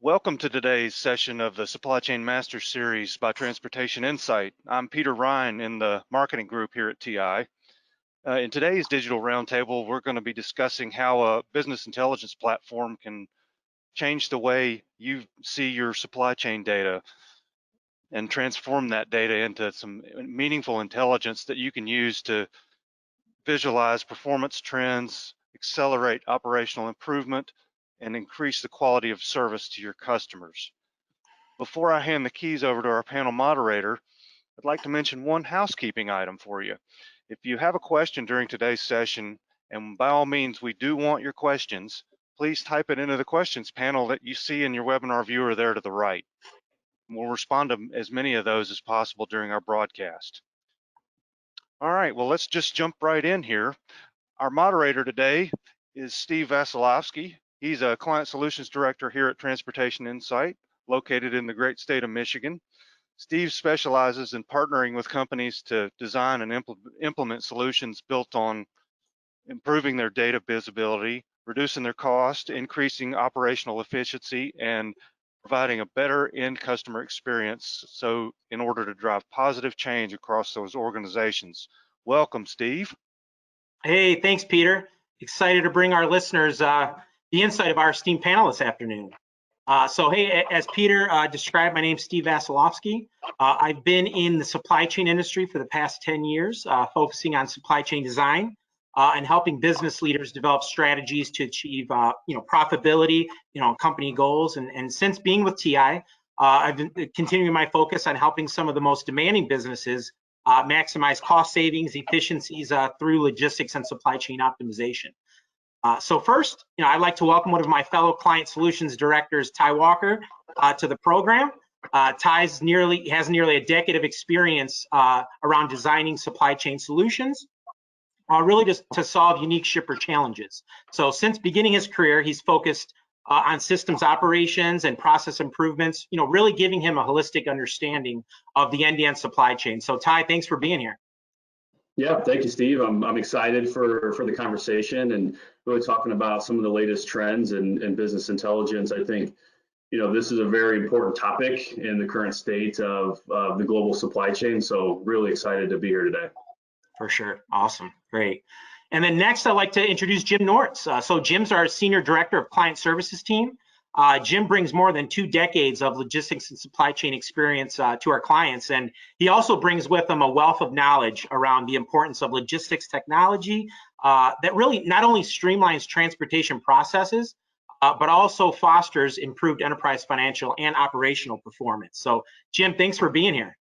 Welcome to today's session of the Supply Chain Master Series by Transportation Insight. I'm Peter Ryan in the marketing group here at TI. In today's digital roundtable, we're going to be discussing how a business intelligence platform can change the way you see your supply chain data and transform that data into some meaningful intelligence that you can use to visualize performance trends, accelerate operational improvement, and increase the quality of service to your customers. Before I hand the keys over to our panel moderator, I'd like to mention one housekeeping item for you. If you have a question during today's session, and by all means, we do want your questions, please type it into the questions panel that you see in your webinar viewer there to the right. We'll respond to as many of those as possible during our broadcast. All right, well, let's just jump right in here. Our moderator today is Steve Vasilevsky. He's a Client Solutions Director here at Transportation Insight, located in the great state of Michigan. Steve specializes in partnering with companies to design and implement solutions built on improving their data visibility, reducing their cost, increasing operational efficiency, and providing a better end customer experience, so in order to drive positive change across those organizations. Welcome, Steve. Hey, thanks, Peter. Excited to bring our listeners the insight of our esteemed panel this afternoon. Hey, as Peter described, my name's Steve Vasilevsky. I've been in the supply chain industry for the past 10 years, focusing on supply chain design and helping business leaders develop strategies to achieve, profitability, company goals. And since being with TI, I've been continuing my focus on helping some of the most demanding businesses maximize cost savings, efficiencies through logistics and supply chain optimization. So first, I'd like to welcome one of my fellow Client Solutions Directors, Ty Walker, to the program. Ty has nearly a decade of experience around designing supply chain solutions, really just to solve unique shipper challenges. So since beginning his career, he's focused on systems operations and process improvements, really giving him a holistic understanding of the end-to-end supply chain. So Ty, thanks for being here. Yeah, thank you, Steve. I'm excited for the conversation and really talking about some of the latest trends in business intelligence. I think, this is a very important topic in the current state of the global supply chain. So really excited to be here today. For sure. Awesome. Great. And then next, I'd like to introduce Jim Nortz. So Jim's our Senior Director of Client Services team. Jim brings more than 2 decades of logistics and supply chain experience to our clients, and he also brings with him a wealth of knowledge around the importance of logistics technology that really not only streamlines transportation processes, but also fosters improved enterprise financial and operational performance. So Jim, thanks for being here.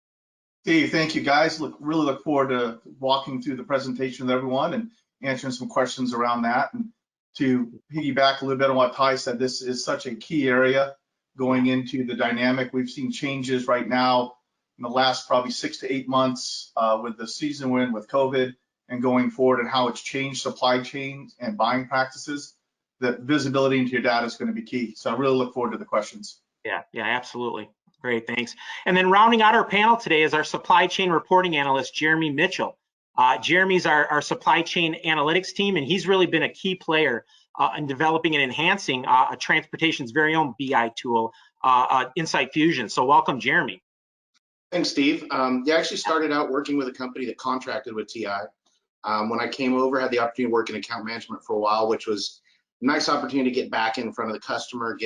Steve, thank you guys. Really look forward to walking through the presentation with everyone and answering some questions around that. And to piggyback a little bit on what Ty said, this is such a key area going into the dynamic. We've seen changes right now in the last probably 6 to 8 months with the season we're in with COVID and going forward and how it's changed supply chains and buying practices. That visibility into your data is going to be key. So I really look forward to the questions. Yeah, absolutely. Great, thanks. And then rounding out our panel today is our supply chain reporting analyst, Jeremy Mitchell. Jeremy's our supply chain analytics team, and he's really been a key player in developing and enhancing transportation's very own BI tool, Insight Fusion. So welcome, Jeremy. Thanks, Steve. I actually started out working with a company that contracted with TI. When I came over, had the opportunity to work in account management for a while, which was a nice opportunity to get back in front of the customer,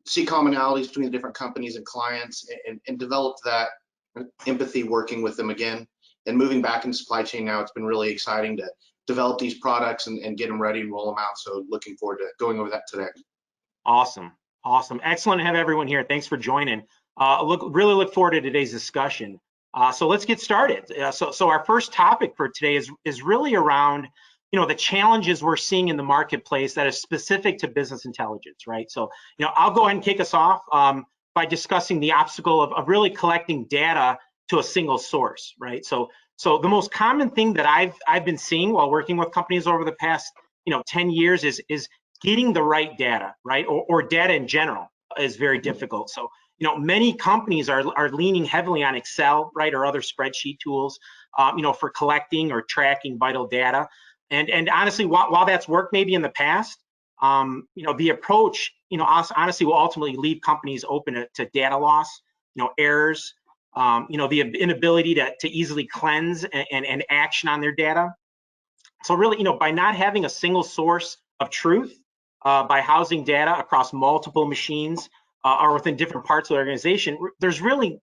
see commonalities between the different companies and clients, and develop that empathy working with them again. And moving back into supply chain now, it's been really exciting to develop these products and get them ready and roll them out. So looking forward to going over that today. Awesome. Excellent to have everyone here. Thanks for joining. Really look forward to today's discussion. So let's get started. So our first topic for today is really around the challenges we're seeing in the marketplace that is specific to business intelligence, right? So I'll go ahead and kick us off by discussing the obstacle of really collecting data to a single source, right? So the most common thing that I've been seeing while working with companies over the past 10 years is getting the right data, right? Or data in general is very difficult. So many companies are leaning heavily on Excel, right, or other spreadsheet tools, for collecting or tracking vital data. And honestly, while that's worked maybe in the past, The approach, honestly will ultimately leave companies open to data loss, errors, the inability to easily cleanse and action on their data. So really, by not having a single source of truth, by housing data across multiple machines or within different parts of the organization, there's really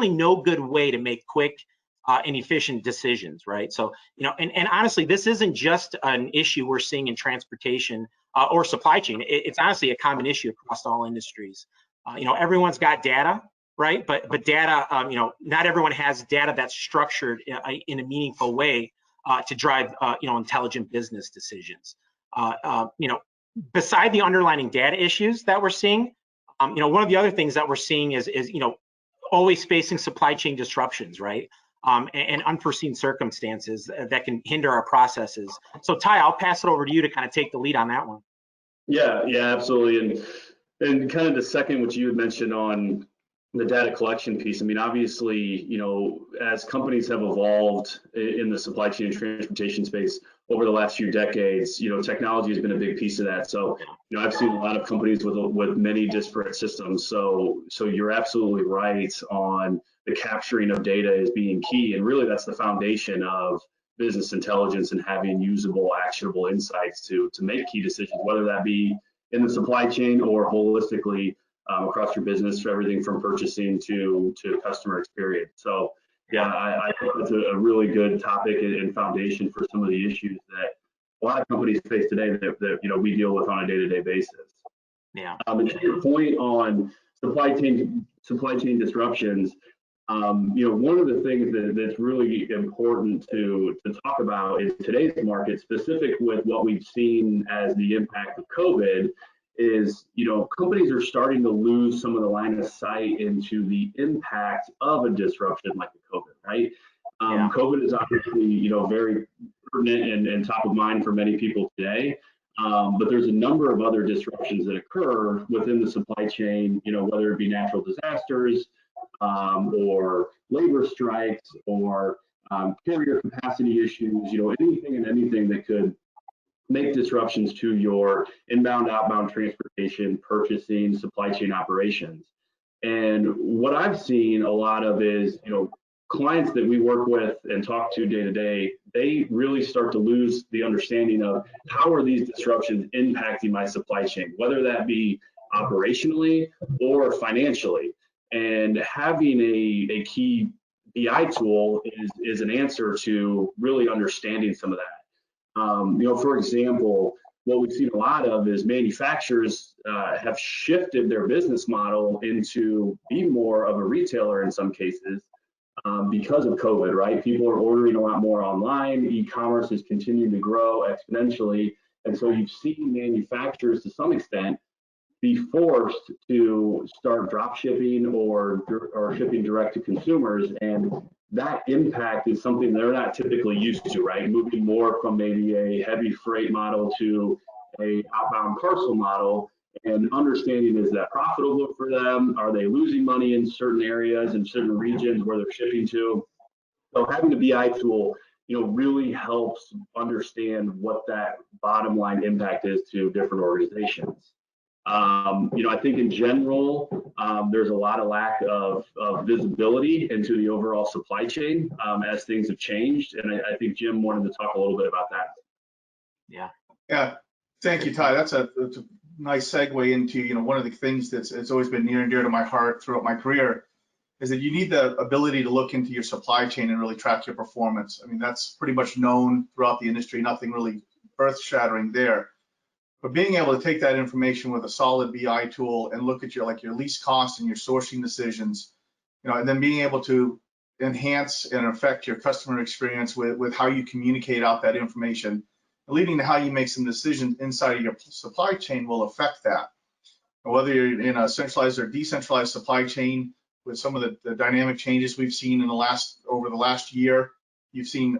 no good way to make quick and efficient decisions, right? So, and honestly, this isn't just an issue we're seeing in transportation or supply chain. It's honestly a common issue across all industries. Everyone's got data, right? But data, not everyone has data that's structured in a meaningful way to drive, intelligent business decisions. Beside the underlying data issues that we're seeing, one of the other things that we're seeing is always facing supply chain disruptions, right? And unforeseen circumstances that can hinder our processes. So Ty, I'll pass it over to you to kind of take the lead on that one. Yeah, absolutely. And kind of the second, which you had mentioned on the data collection piece. I mean, obviously, as companies have evolved in the supply chain and transportation space over the last few decades, technology has been a big piece of that. So, I've seen a lot of companies with many disparate systems. So you're absolutely right on the capturing of data as being key. And really, that's the foundation of business intelligence and having usable, actionable insights to make key decisions, whether that be in the supply chain or holistically across your business, for everything from purchasing to customer experience. So yeah, I think it's a really good topic and foundation for some of the issues that a lot of companies face today that we deal with on a day-to-day basis. Yeah. And to your point on supply chain disruptions, one of the things that's really important to talk about in today's market, specific with what we've seen as the impact of COVID, is companies are starting to lose some of the line of sight into the impact of a disruption like the COVID, right? COVID is obviously very pertinent and top of mind for many people today. But there's a number of other disruptions that occur within the supply chain, whether it be natural disasters, or labor strikes, or carrier capacity issues, anything that could make disruptions to your inbound, outbound transportation, purchasing, supply chain operations. And what I've seen a lot of is, clients that we work with and talk to day to day, they really start to lose the understanding of how are these disruptions impacting my supply chain, whether that be operationally or financially. And having a key BI tool is an answer to really understanding some of that. For example, what we've seen a lot of is manufacturers have shifted their business model into being more of a retailer in some cases because of COVID, right? People are ordering a lot more online. E-commerce is continuing to grow exponentially. And so you've seen manufacturers to some extent be forced to start drop shipping or shipping direct to consumers. And that impact is something they're not typically used to, right? Moving more from maybe a heavy freight model to a outbound parcel model, and understanding, is that profitable for them? Are they losing money in certain areas and certain regions where they're shipping to? So having the BI tool, really helps understand what that bottom line impact is to different organizations. I think in general, there's a lot of lack of visibility into the overall supply chain as things have changed. And I think Jim wanted to talk a little bit about that. Yeah. Thank you, Ty. That's a nice segue into, one of the things it's always been near and dear to my heart throughout my career is that you need the ability to look into your supply chain and really track your performance. I mean, that's pretty much known throughout the industry, nothing really earth-shattering there. But being able to take that information with a solid BI tool and look at your least cost and your sourcing decisions, and then being able to enhance and affect your customer experience with how you communicate out that information, leading to how you make some decisions inside of your supply chain will affect that. Whether you're in a centralized or decentralized supply chain, with some of the dynamic changes we've seen over the last year, you've seen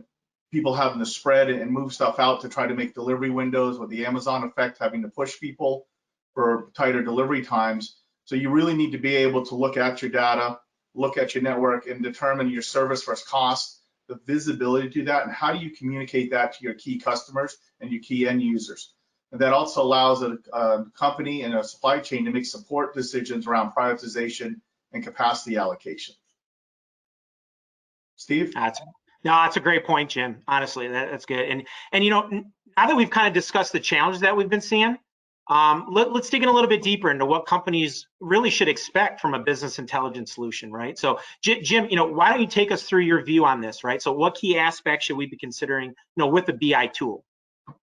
people having to spread and move stuff out to try to make delivery windows, with the Amazon effect having to push people for tighter delivery times. So you really need to be able to look at your data, look at your network, and determine your service versus cost, the visibility to that, and how do you communicate that to your key customers and your key end users. And that also allows a company and a supply chain to make support decisions around prioritization and capacity allocation. Steve? That's a great point, Jim. Honestly, that's good. And you know, now that we've kind of discussed the challenges that we've been seeing, let's dig in a little bit deeper into what companies really should expect from a business intelligence solution, right? So, Jim, you know, why don't you take us through your view on this, right? So, what key aspects should we be considering, you know, with the BI tool?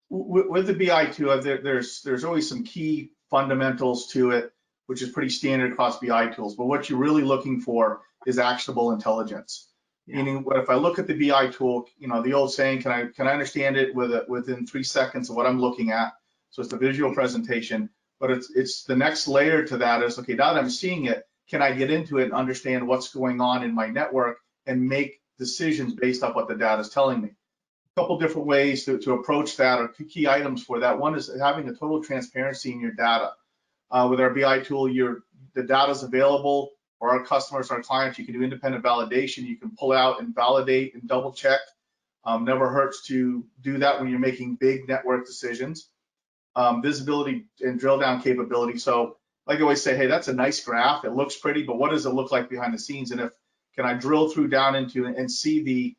With the BI tool, there's always some key fundamentals to it, which is pretty standard across BI tools. But what you're really looking for is actionable intelligence. Yeah. Meaning, if I look at the BI tool, you know, the old saying, can I understand it within 3 seconds of what I'm looking at? So it's the visual presentation, but it's the next layer to that is, okay, now that I'm seeing it, can I get into it and understand what's going on in my network and make decisions based off what the data is telling me? A couple different ways to approach that, or key items for that. One is having a total transparency in your data. With our BI tool, the data is available for our customers, our clients. You can do independent validation. You can pull out and validate and double check. Never hurts to do that when you're making big network decisions. Visibility and drill down capability. So like I always say, hey, that's a nice graph. It looks pretty, but what does it look like behind the scenes? And can I drill through down into and see the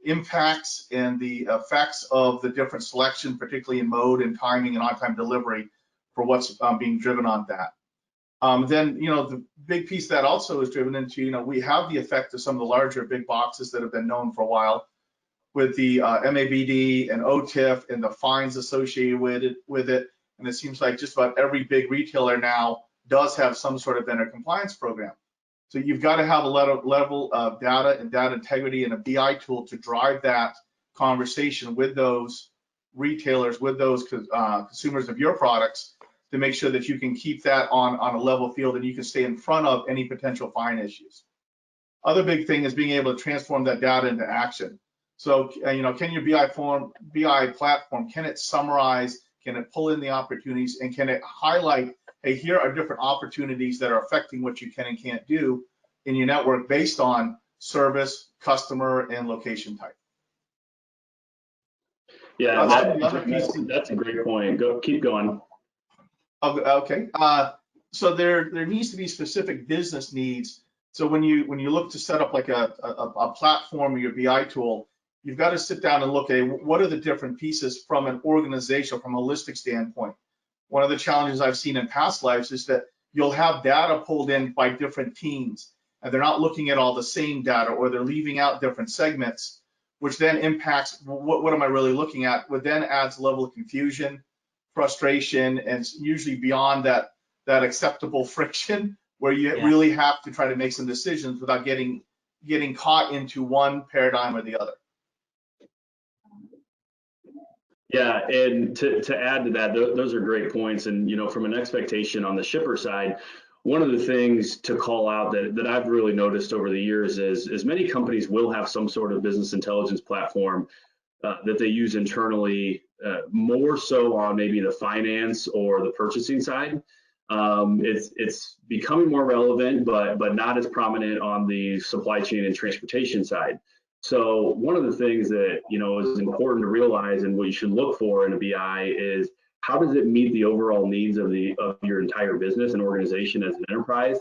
impacts and the effects of the different selection, particularly in mode and timing and on-time delivery for what's being driven on that. Then, you know, the big piece that also is driven into, you know, we have the effect of some of the larger big boxes that have been known for a while with the MABD and OTIF and the fines associated with it. And it seems like just about every big retailer now does have some sort of vendor compliance program. So you've got to have a level of data and data integrity and a BI tool to drive that conversation with those retailers, with those consumers of your products, to make sure that you can keep that on a level field and you can stay in front of any potential fine issues. Other big thing is being able to transform that data into action. So, you know, can your BI platform, can it summarize, can it pull in the opportunities, and can it highlight, hey, here are different opportunities that are affecting what you can and can't do in your network based on service, customer, and location type. Yeah, that's a great point. Keep going. Okay. So there needs to be specific business needs. So when you look to set up like a platform or your BI tool, you've got to sit down and look at what are the different pieces from an organizational, from a holistic standpoint. One of the challenges I've seen in past lives is that you'll have data pulled in by different teams, and they're not looking at all the same data, or they're leaving out different segments, which then impacts what am I really looking at, what then adds a level of confusion, frustration, and usually beyond that acceptable friction, where you really have to try to make some decisions without getting caught into one paradigm or the other. Yeah, and to add to that, those are great points. And, you know, from an expectation on the shipper side, one of the things to call out that I've really noticed over the years is many companies will have some sort of business intelligence platform that they use internally, more so on maybe the finance or the purchasing side. It's becoming more relevant, but not as prominent on the supply chain and transportation side. So one of the things that, you know, is important to realize and what you should look for in a BI is how does it meet the overall needs of your entire business and organization as an enterprise,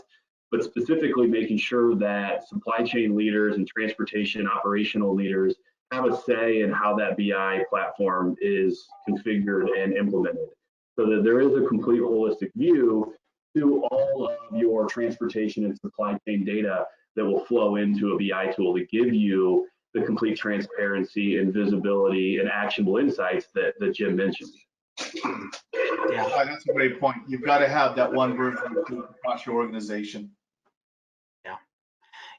but specifically making sure that supply chain leaders and transportation operational leaders have a say in how that BI platform is configured and implemented, so that there is a complete holistic view to all of your transportation and supply chain data that will flow into a BI tool to give you the complete transparency and visibility and actionable insights that Jim mentioned. Yeah, that's a great point. You've got to have that one version across your organization.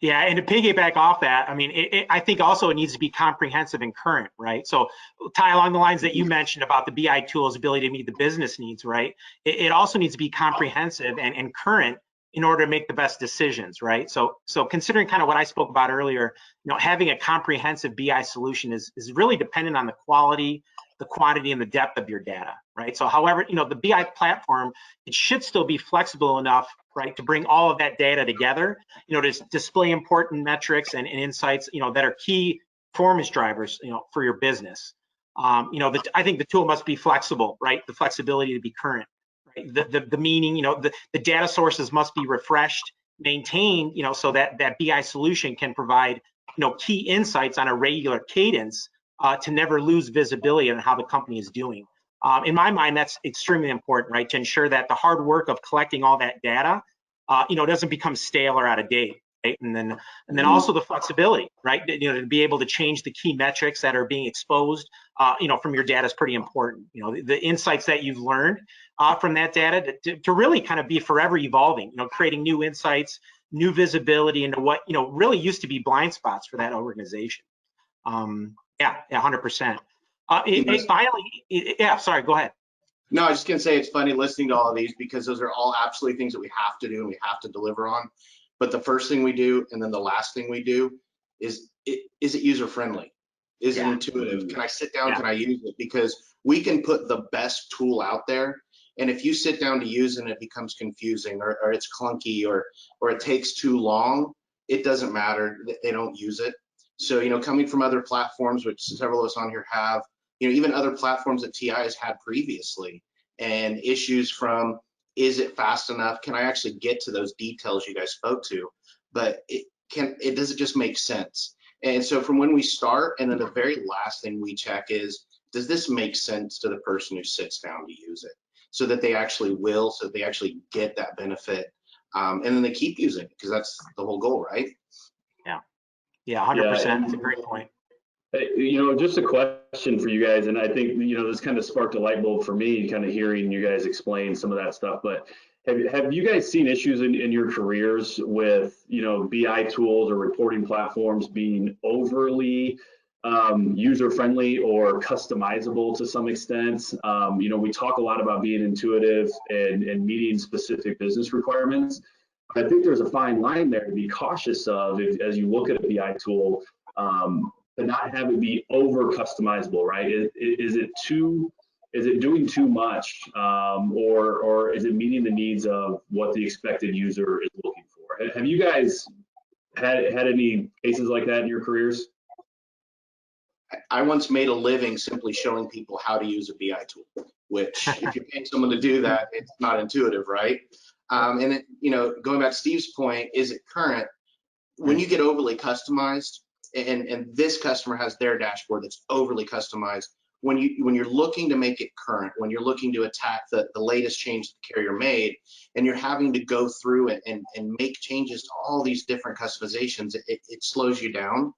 Yeah, and to piggyback off that, I mean, I think also it needs to be comprehensive and current, right? So tie along the lines that you mentioned about the BI tool's ability to meet the business needs, right? It also needs to be comprehensive and current in order to make the best decisions, right? So considering kind of what I spoke about earlier, you know, having a comprehensive BI solution is really dependent on the quality, the quantity, and the depth of your data, right? So however, you know, the BI platform, it should still be flexible enough, right, to bring all of that data together, you know, to display important metrics and insights, you know, that are key performance drivers, you know, for your business. I think the tool must be flexible, right? The flexibility to be current, right? The meaning, the data sources must be refreshed, maintained, so that BI solution can provide, key insights on a regular cadence to never lose visibility on how the company is doing. In my mind, that's extremely important, right? To ensure that the hard work of collecting all that data, doesn't become stale or out of date. Right? And then also the flexibility, right? To be able to change the key metrics that are being exposed, from your data is pretty important. The insights that you've learned from that data to really kind of be forever evolving. Creating new insights, new visibility into what really used to be blind spots for that organization. Yeah, 100%. Finally, yeah. Sorry, go ahead. No, I was just gonna say it's funny listening to all of these because those are all absolutely things that we have to do and we have to deliver on. But the first thing we do and then the last thing we do is it user friendly? Is it intuitive? Can I sit down? Can I use it? Because we can put the best tool out there, and if you sit down to use it and it becomes confusing or it's clunky or it takes too long, it doesn't matter. They don't use it. So coming from other platforms, which several of us on here have, even other platforms that TI has had previously, and issues from, is it fast enough? Can I actually get to those details you guys spoke to? But does it just make sense? And so from when we start, and then the very last thing we check is, does this make sense to the person who sits down to use it? So that they actually will, so that they actually get that benefit. And then they keep using it, because that's the whole goal, right? Yeah, 100%. That's a great point. Just a question for you guys, and I think this kind of sparked a light bulb for me, kind of hearing you guys explain some of that stuff. But have you guys seen issues in your careers with BI tools or reporting platforms being overly user friendly or customizable to some extent? We talk a lot about being intuitive and meeting specific business requirements. I think there's a fine line there to be cautious of as you look at a BI tool. To not have it be over customizable, right? Is it doing too much, or is it meeting the needs of what the expected user is looking for? Have you guys had any cases like that in your careers? I once made a living simply showing people how to use a BI tool, which if you're paying someone to do that, it's not intuitive, right? And going back to Steve's point, is it current? When you get overly customized, and this customer has their dashboard that's overly customized, when you're looking to make it current, when you're looking to attack the latest change the carrier made, and you're having to go through it and make changes to all these different customizations, it slows you down.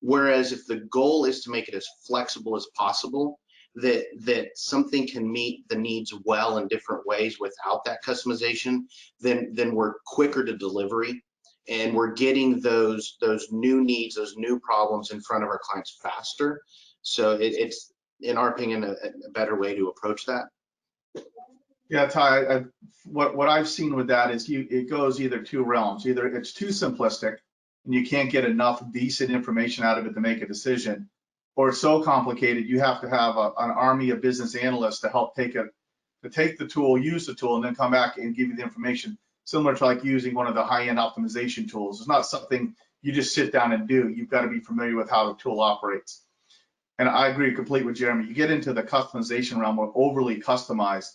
Whereas if the goal is to make it as flexible as possible, that something can meet the needs well in different ways without that customization, then we're quicker to delivery. And we're getting those new needs, those new problems in front of our clients faster. So it's, in our opinion, a better way to approach that. Yeah, Ty, what I've seen with that is it goes either two realms. Either it's too simplistic and you can't get enough decent information out of it to make a decision, or it's so complicated you have to have an army of business analysts to help take the tool, use the tool, and then come back and give you the information. Similar to like using one of the high-end optimization tools. It's not something you just sit down and do. You've got to be familiar with how the tool operates. And I agree completely with Jeremy. You get into the customization realm or overly customized,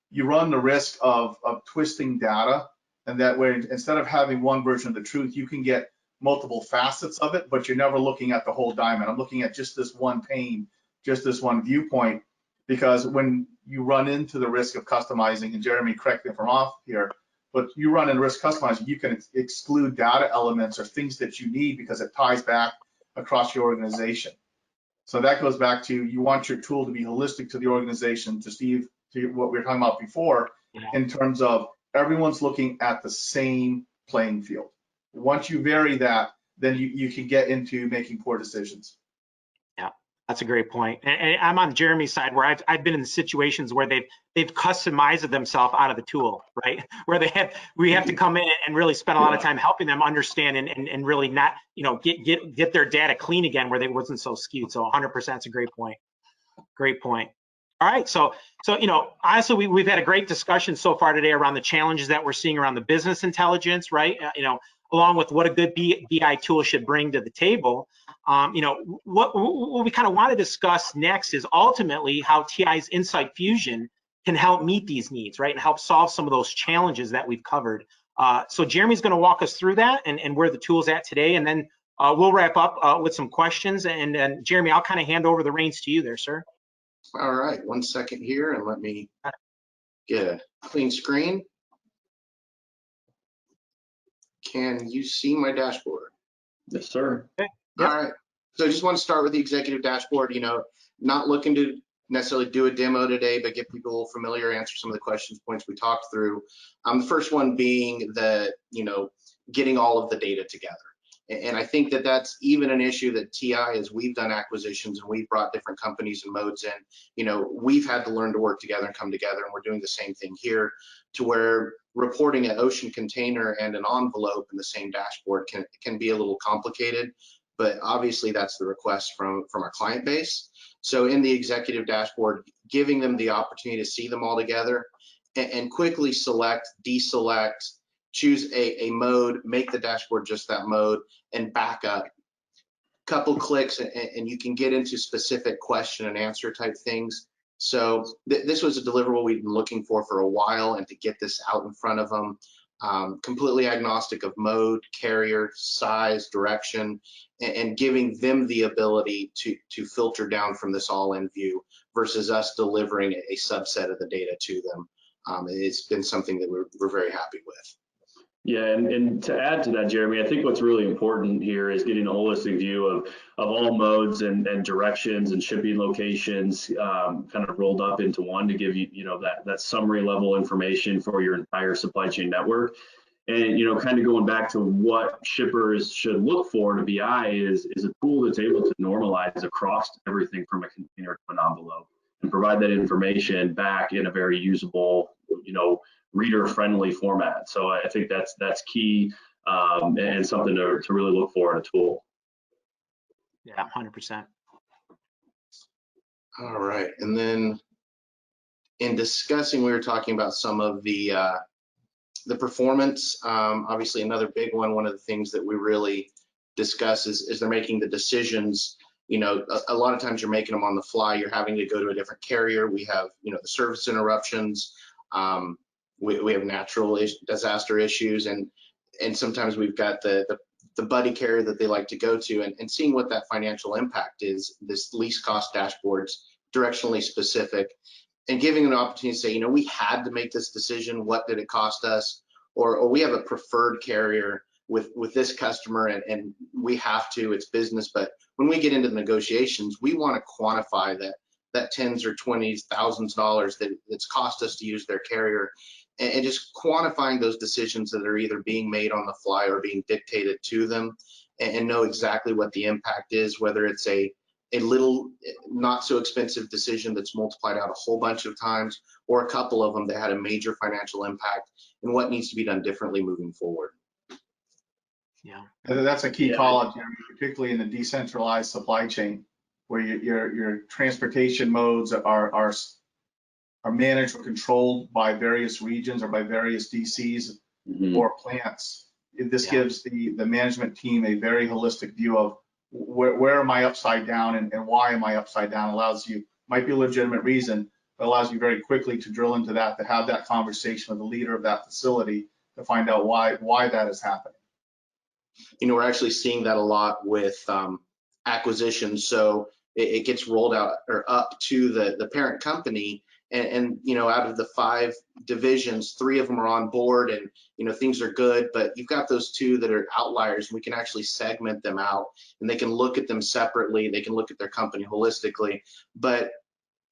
you run the risk of twisting data. And that way, instead of having one version of the truth, you can get multiple facets of it, but you're never looking at the whole diamond. I'm looking at just this one pane, just this one viewpoint, because when you run into the risk of customizing, and Jeremy, correct me if I'm off here, but you run in risk customizing, you can exclude data elements or things that you need because it ties back across your organization. So that goes back to, you want your tool to be holistic to the organization, to Steve, to what we were talking about before, in terms of everyone's looking at the same playing field. Once you vary that, then you can get into making poor decisions. That's a great point. And I'm on Jeremy's side, where I've been in situations where they've customized themselves out of the tool, right? Where we have to come in and really spend a lot of time helping them understand and really not, get their data clean again, where they wasn't so skewed. So 100% is a great point. Great point. All right, so honestly, we've had a great discussion so far today around the challenges that we're seeing around the business intelligence, right? along with what a good BI tool should bring to the table. What we kind of want to discuss next is ultimately how TI's Insight Fusion can help meet these needs, right, and help solve some of those challenges that we've covered. So Jeremy's going to walk us through that and where the tool's at today, and then we'll wrap up with some questions. And Jeremy, I'll kind of hand over the reins to you there, sir. All right, 1 second here, and let me get a clean screen. Can you see my dashboard? Yes, sir. Okay. Yep. All right. So I just want to start with the executive dashboard. Not looking to necessarily do a demo today, but get people a little familiar, answer some of the questions, points we talked through. The first one being getting all of the data together. And I think that that's even an issue that TI, as we've done acquisitions and we've brought different companies and modes in, we've had to learn to work together and come together, and we're doing the same thing here, to where reporting an ocean container and an envelope in the same dashboard can be a little complicated, but obviously that's the request from our client base. So in the executive dashboard, giving them the opportunity to see them all together and quickly select, deselect, choose a mode, make the dashboard just that mode, and back up. Couple clicks and you can get into specific question and answer type things. So this was a deliverable we've been looking for a while, and to get this out in front of them, completely agnostic of mode, carrier, size, direction, and giving them the ability to filter down from this all-in view versus us delivering a subset of the data to them. It's been something that we're very happy with. Yeah, and to add to that, Jeremy, I think what's really important here is getting a holistic view of all modes and directions and shipping locations kind of rolled up into one to give you, that summary level information for your entire supply chain network. And, kind of going back to what shippers should look for to BI is a tool that's able to normalize across everything from a container to an envelope and provide that information back in a very usable, reader-friendly format. So I think that's key and something to really look for in a tool. Yeah, 100%. All right, and then in discussing, we were talking about some of the performance. Obviously, another big one of the things that we really discuss is they're making the decisions. A lot of times you're making them on the fly. You're having to go to a different carrier. We have, the service interruptions. We have natural disaster issues, and sometimes we've got the buddy carrier that they like to go to, and seeing what that financial impact is. This least cost dashboards, directionally specific, and giving an opportunity to say, we had to make this decision. What did it cost us? Or we have a preferred carrier with this customer, and we have to. It's business, but when we get into the negotiations, we want to quantify that tens or twenties, thousands of dollars that it's cost us to use their carrier, and just quantifying those decisions that are either being made on the fly or being dictated to them, and know exactly what the impact is, whether it's a little not so expensive decision that's multiplied out a whole bunch of times, or a couple of them that had a major financial impact, and what needs to be done differently moving forward. Yeah, that's a key call out, Jeremy, particularly in the decentralized supply chain, where your transportation modes are managed or controlled by various regions or by various DCs or plants. This gives the management team a very holistic view of where am I upside down and why am I upside down. Allows you, might be a legitimate reason, but allows you very quickly to drill into that, to have that conversation with the leader of that facility to find out why that is happening. We're actually seeing that a lot with acquisitions. So it gets rolled out or up to the parent company, and out of the 5 divisions, 3 of them are on board, and things are good, but you've got those 2 that are outliers, and we can actually segment them out, and they can look at them separately. They can look at their company holistically, but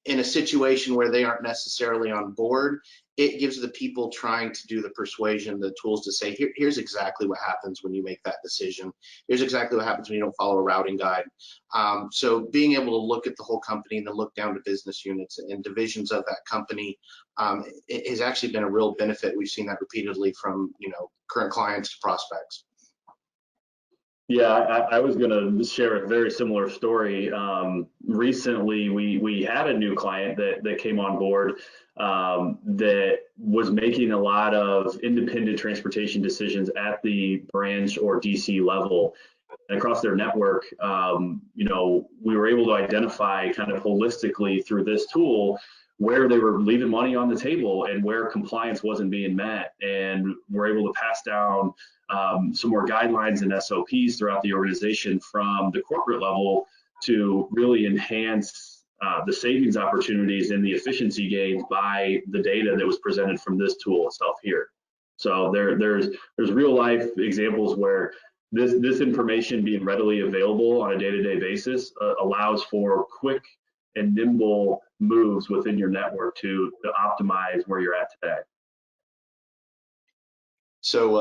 in a situation where they aren't necessarily on board, it gives the people trying to do the persuasion the tools to say, here's exactly what happens when you make that decision. Here's exactly what happens when you don't follow a routing guide. So being able to look at the whole company and then look down to business units and divisions of that company, it has actually been a real benefit. We've seen that repeatedly from current clients to prospects. Yeah, I was going to share a very similar story. Recently, we had a new client that came on board that was making a lot of independent transportation decisions at the branch or DC level. And across their network, we were able to identify kind of holistically through this tool where they were leaving money on the table and where compliance wasn't being met. And we're able to pass down some more guidelines and SOPs throughout the organization from the corporate level to really enhance the savings opportunities and the efficiency gains by the data that was presented from this tool itself here. So there's real life examples where this information being readily available on a day-to-day basis allows for quick and nimble moves within your network to optimize where you're at today. So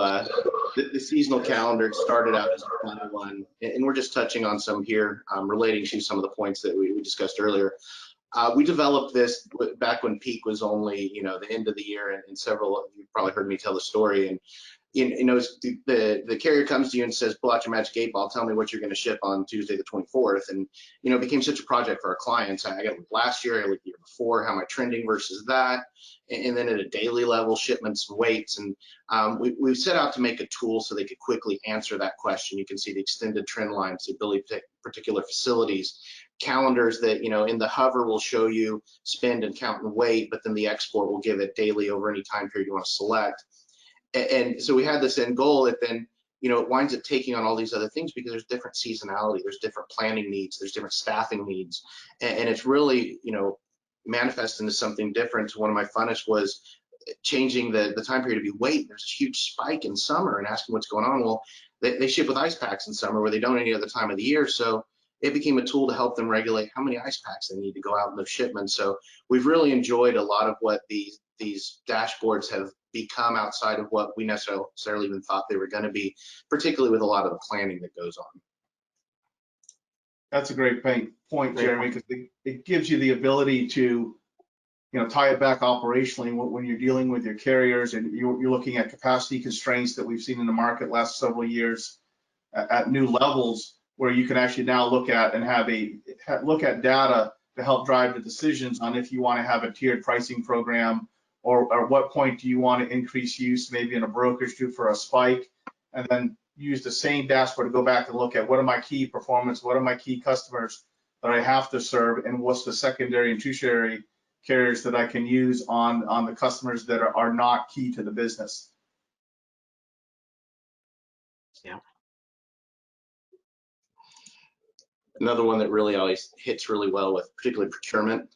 the seasonal calendar started out as a fun one, and we're just touching on some here relating to some of the points that we discussed earlier. We developed this back when peak was only, the end of the year, and several of you probably heard me tell the story. And the carrier comes to you and says, pull out your magic 8-ball, tell me what you're going to ship on Tuesday the 24th. And it became such a project for our clients. I got last year, I looked the year before, how am I trending versus that, and then at a daily level, shipments and weights. And we set out to make a tool so they could quickly answer that question. You can see the extended trend lines, the ability to pick particular facilities, calendars that in the hover will show you spend and count and weight, but then the export will give it daily over any time period you want to select. And so we had this end goal. It then it winds up taking on all these other things because there's different seasonality, there's different planning needs, there's different staffing needs, and it's really manifest into something different. One of my funnest was changing the time period to be weight. There's a huge spike in summer, and asking what's going on. Well, they ship with ice packs in summer where they don't any other time of the year, so it became a tool to help them regulate how many ice packs they need to go out in those shipments. So we've really enjoyed a lot of what these dashboards have become outside of what we necessarily even thought they were going to be, particularly with a lot of the planning that goes on. That's a great point, Jeremy, because it gives you the ability to tie it back operationally when you're dealing with your carriers and you're looking at capacity constraints that we've seen in the market last several years at new levels, where you can actually now look at and look at data to help drive the decisions on if you want to have a tiered pricing program, or at what point do you want to increase use maybe in a brokerage do for a spike, and then use the same dashboard to go back and look at what are my key performance, what are my key customers that I have to serve, and what's the secondary and tertiary carriers that I can use on the customers that are not key to the business. Yeah. Another one that really always hits really well with particularly procurement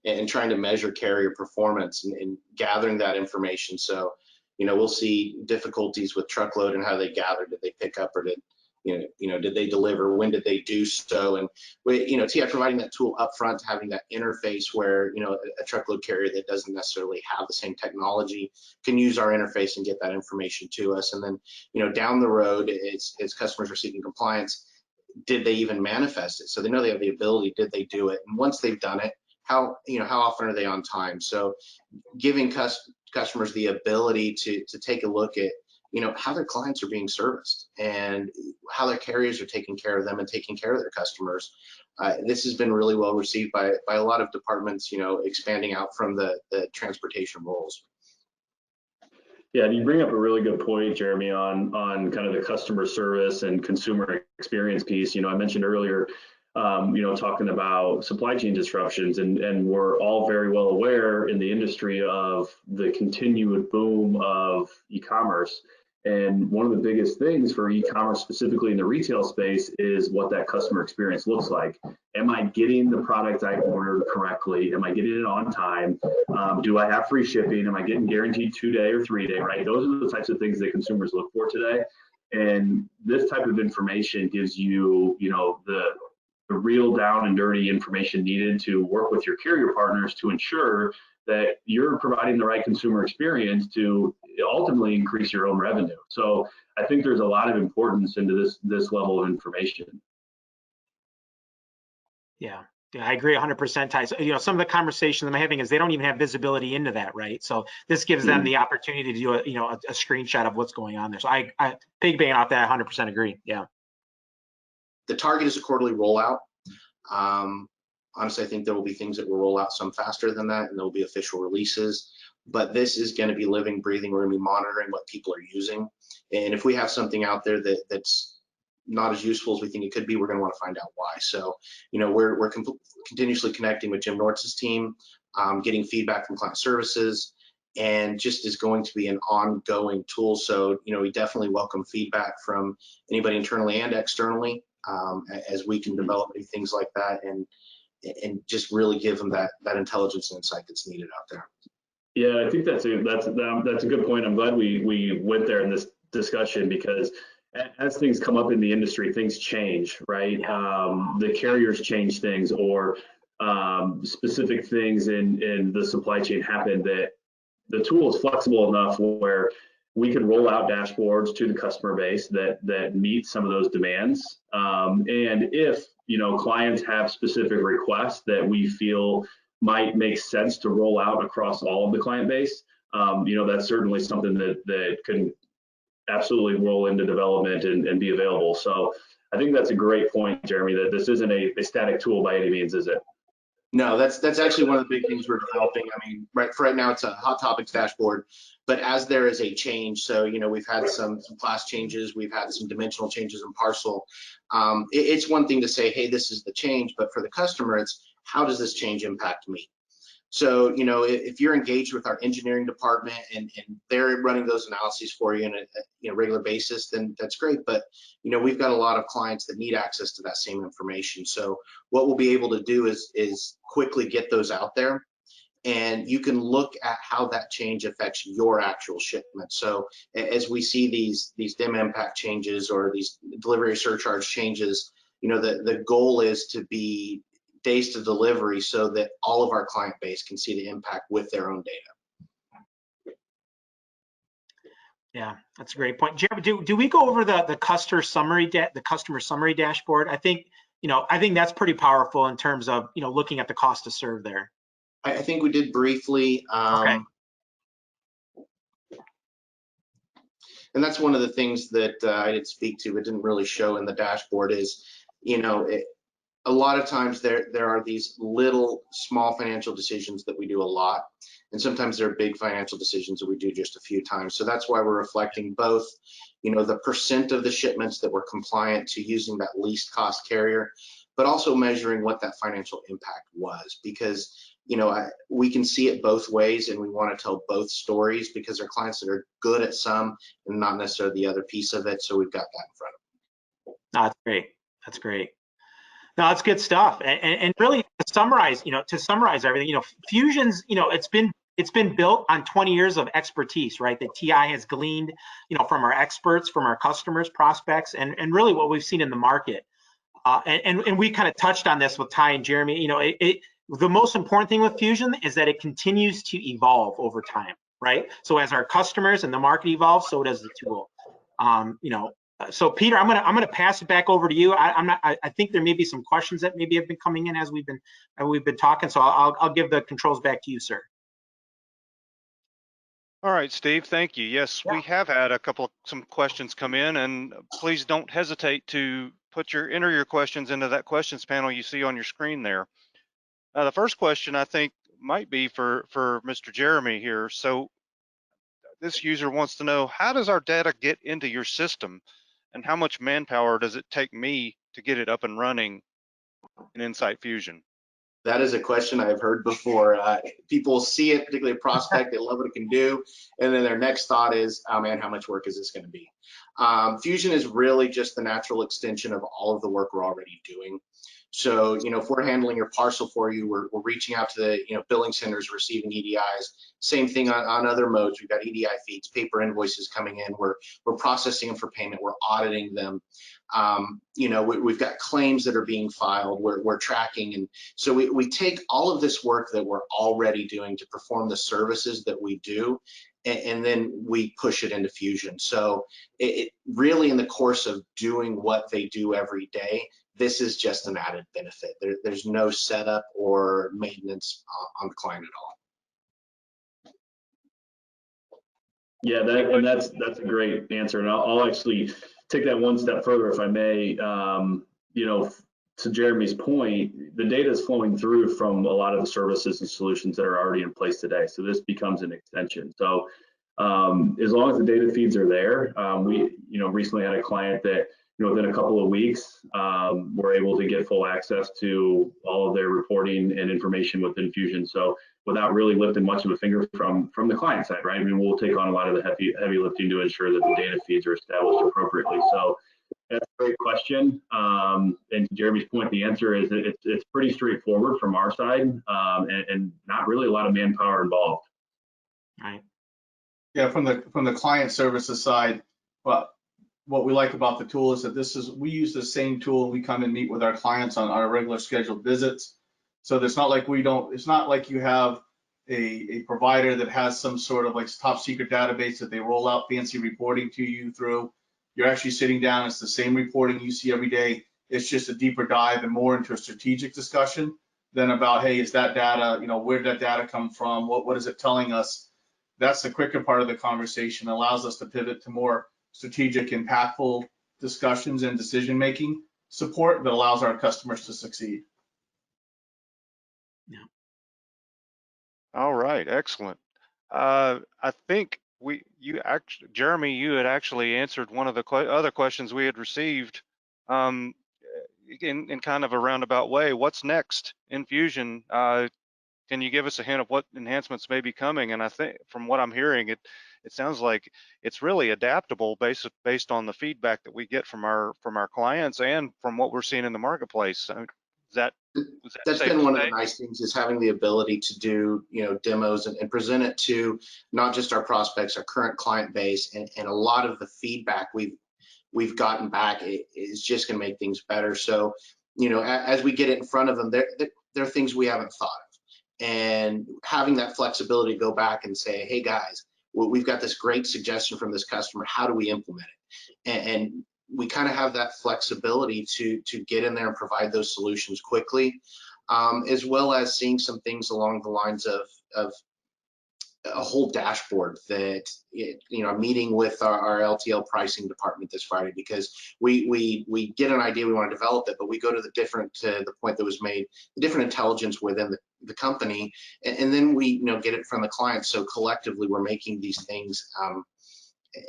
and trying to measure carrier performance and gathering that information. So, we'll see difficulties with truckload and how they gather. Did they pick up, or did they deliver? When did they do so? And TI providing that tool up front, having that interface where a truckload carrier that doesn't necessarily have the same technology can use our interface and get that information to us. And then down the road, as customers are seeking compliance, did they even manifest it? So they know they have the ability. Did they do it? And once they've done it, how often are they on time? So giving customers the ability to take a look at how their clients are being serviced and how their carriers are taking care of them and taking care of their customers. This has been really well received by a lot of departments, expanding out from the transportation roles. Yeah, and you bring up a really good point, Jeremy, on kind of the customer service and consumer experience piece. I mentioned earlier, talking about supply chain disruptions, and we're all very well aware in the industry of the continued boom of e-commerce. And one of the biggest things for e-commerce, specifically in the retail space, is what that customer experience looks like. Am I getting the product I ordered correctly? Am I getting it on time? Do I have free shipping? Am I getting guaranteed 2-day or 3-day, right? Those are the types of things that consumers look for today. And this type of information gives you, the real down and dirty information needed to work with your carrier partners to ensure that you're providing the right consumer experience to ultimately increase your own revenue. So I think there's a lot of importance into this level of information. Yeah. Yeah, I agree 100%, Ty. So, some of the conversations I'm having is they don't even have visibility into that, right? So this gives them the opportunity to do a screenshot of what's going on there. So I piggybacking off that, 100% agree. Yeah. The target is a quarterly rollout. Honestly, I think there will be things that will roll out some faster than that, and there will be official releases. But this is going to be living, breathing. We're going to be monitoring what people are using, and if we have something out there that's not as useful as we think it could be, we're going to want to find out why. So, we're continuously connecting with Jim Nortz's team, getting feedback from client services, and just is going to be an ongoing tool. So, we definitely welcome feedback from anybody internally and externally, as we can develop new things like that, and just really give them that intelligence and insight that's needed out there. Yeah, I think that's a good point. I'm glad we went there in this discussion, because as things come up in the industry, things change, right? The carriers change things, or specific things in the supply chain happen, that the tool is flexible enough where we can roll out dashboards to the customer base that meet some of those demands. And if clients have specific requests that we feel might make sense to roll out across all of the client base, that's certainly something that can absolutely roll into development and be available. So I think that's a great point, Jeremy, that this isn't a static tool by any means, is it? No, that's actually one of the big things we're developing. I mean, right now it's a hot topics dashboard, but as there is a change, so we've had some class changes, we've had some dimensional changes in parcel. It's one thing to say, hey, this is the change, but for the customer, it's how does this change impact me? So, if you're engaged with our engineering department and they're running those analyses for you on a regular basis, then that's great. But, we've got a lot of clients that need access to that same information. So what we'll be able to do is quickly get those out there, and you can look at how that change affects your actual shipment. So as we see these dim impact changes or these delivery surcharge changes, the goal is to be days to delivery, so that all of our client base can see the impact with their own data. Yeah, that's a great point. Jeremy, do we go over the customer summary dashboard? I think that's pretty powerful in terms of looking at the cost to serve there. I think we did briefly. Okay. And that's one of the things that I did speak to, but didn't really show in the dashboard is, a lot of times there are these little small financial decisions that we do a lot, and sometimes there are big financial decisions that we do just a few times. So that's why we're reflecting both, the percent of the shipments that were compliant to using that least cost carrier, but also measuring what that financial impact was, because we can see it both ways, and we want to tell both stories, because there are clients that are good at some and not necessarily the other piece of it. So we've got that in front of them. That's great. That's great. No, that's good stuff. And really to summarize everything, Fusion's, it's been built on 20 years of expertise, right? That TI has gleaned, from our experts, from our customers, prospects, and really what we've seen in the market. And we kind of touched on this with Ty and Jeremy. The most important thing with Fusion is that it continues to evolve over time, right? So as our customers and the market evolves, so does the tool. So Peter, I'm gonna pass it back over to you. I think there may be some questions that maybe have been coming in as we've been talking. So I'll give the controls back to you, sir. All right, Steve, thank you. Yes, we have had some questions come in, and please don't hesitate to enter your questions into that questions panel you see on your screen there. The first question I think might be for Mr. Jeremy here. So this user wants to know, how does our data get into your system, and how much manpower does it take me to get it up and running in Insight Fusion? That is a question I've heard before. People see it, particularly a prospect, they love what it can do, and then their next thought is, oh man, how much work is this going to be? Fusion is really just the natural extension of all of the work we're already doing. So, if we're handling your parcel for you, we're reaching out to the billing centers, receiving EDIs. Same thing on other modes. We've got EDI feeds, paper invoices coming in. We're processing them for payment. We're auditing them. We've got claims that are being filed. We're tracking, and so we take all of this work that we're already doing to perform the services that we do, and then we push it into Fusion. So it really, in the course of doing what they do every day, this is just an added benefit. There's no setup or maintenance on the client at all. Yeah, that's a great answer, and I'll actually take that one step further, if I may. You know, to Jeremy's point, the data is flowing through from a lot of the services and solutions that are already in place today. So this becomes an extension. So as long as the data feeds are there, we recently had a client that within a couple of weeks were able to get full access to all of their reporting and information within Fusion. So without really lifting much of a finger from the client side, right? I mean, we'll take on a lot of the heavy lifting to ensure that the data feeds are established appropriately. So that's a great question. And to Jeremy's point, the answer is it's pretty straightforward from our side, and not really a lot of manpower involved. Right. Yeah, from the client services side, but what we like about the tool is that we use the same tool and we come and meet with our clients on our regular scheduled visits. So it's not like you have a provider that has some sort of like top secret database that they roll out fancy reporting to you through. You're actually sitting down, it's the same reporting you see every day. It's just a deeper dive and more into a strategic discussion than about, hey, is that data, where did that data come from? What is it telling us? That's the quicker part of the conversation. It allows us to pivot to more strategic, impactful discussions and decision-making support that allows our customers to succeed. Yeah. All right, excellent. I think Jeremy, you had actually answered one of the other questions we had received in kind of a roundabout way. What's next in Fusion? Can you give us a hint of what enhancements may be coming? And I think from what I'm hearing, it sounds like it's really adaptable based on the feedback that we get from our clients and from what we're seeing in the marketplace. That's been one of the nice things, is having the ability to do demos and present it to not just our prospects, our current client base, and a lot of the feedback we've gotten back is just going to make things better. So as we get it in front of them, there are things we haven't thought of, and having that flexibility to go back and say, hey guys, we've got this great suggestion from this customer, how do we implement it? And we kind of have that flexibility to get in there and provide those solutions quickly, as well as seeing some things along the lines of a whole dashboard that, meeting with our LTL pricing department this Friday, because we get an idea, we want to develop it, but we go to the point that was made, the different intelligence within the company, and then we get it from the client. So collectively we're making these things,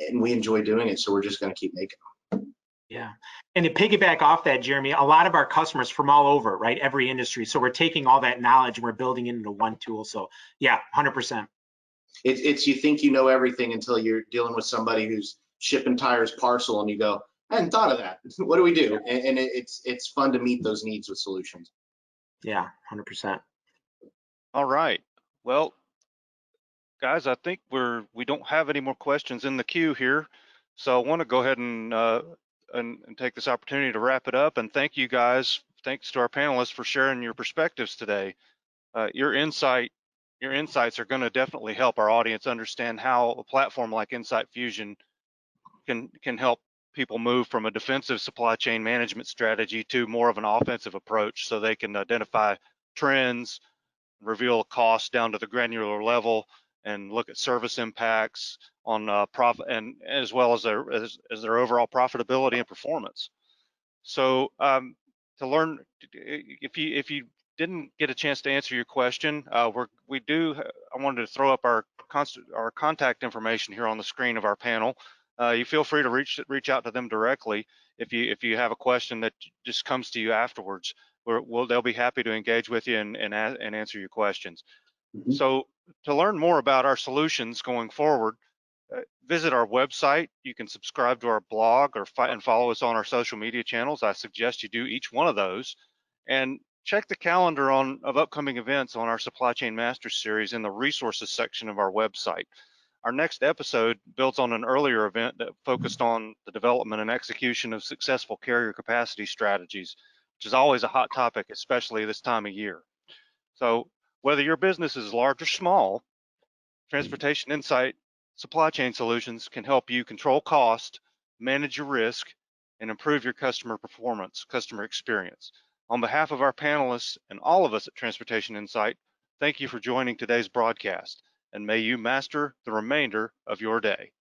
and we enjoy doing it, so we're just going to keep making them. Yeah, and to piggyback off that, Jeremy, a lot of our customers from all over, right, every industry. So we're taking all that knowledge and we're building it into one tool. So yeah, 100%. It's you think you know everything until you're dealing with somebody who's shipping tires parcel, and you go, I hadn't thought of that. What do we do? And it's fun to meet those needs with solutions. Yeah, 100%. All right. Well, guys, I think we don't have any more questions in the queue here, so I want to go ahead and take this opportunity to wrap it up. And thank you guys. Thanks to our panelists for sharing your perspectives today. Your insights are going to definitely help our audience understand how a platform like Insight Fusion can help people move from a defensive supply chain management strategy to more of an offensive approach, so they can identify trends, reveal costs down to the granular level, and look at service impacts on profit, and as well as their overall profitability and performance. So to learn, if you didn't get a chance to answer your question, I wanted to throw up our contact information here on the screen of our panel. You feel free to reach out to them directly if you have a question that just comes to you afterwards. They'll be happy to engage with you and answer your questions. Mm-hmm. So to learn more about our solutions going forward, visit our website. You can subscribe to our blog and follow us on our social media channels. I suggest you do each one of those, and check the calendar of upcoming events on our Supply Chain Masters series in the resources section of our website. Our next episode builds on an earlier event that focused on the development and execution of successful carrier capacity strategies, which is always a hot topic, especially this time of year. So whether your business is large or small, Transportation Insight Supply Chain Solutions can help you control cost, manage your risk, and improve your customer performance, customer experience. On behalf of our panelists and all of us at Transportation Insight, thank you for joining today's broadcast, and may you master the remainder of your day.